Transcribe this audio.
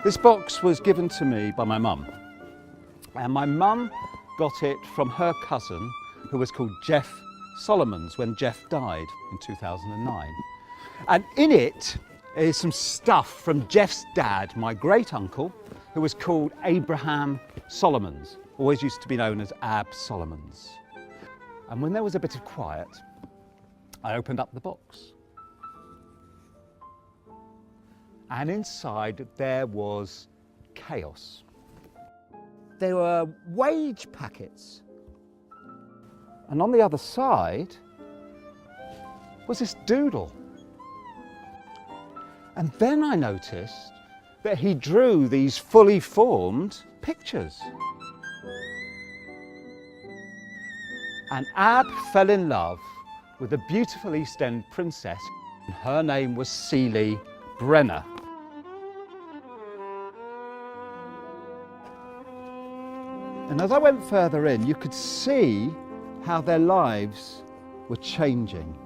This box was given to me by my mum, and my mum got it from her cousin, who was called Jeff Solomons, when Jeff died in 2009. And in it is some stuff from Jeff's dad, my great uncle, who was called Abraham Solomons, always used to be known as Ab Solomons. And when there was a bit of quiet, I opened up the box. And inside there was chaos. There were wage packets. And on the other side was this doodle. And then I noticed that he drew these fully formed pictures. And Ab fell in love with a beautiful East End princess. Her name was Celie Brenner. And as I went further in, you could see how their lives were changing.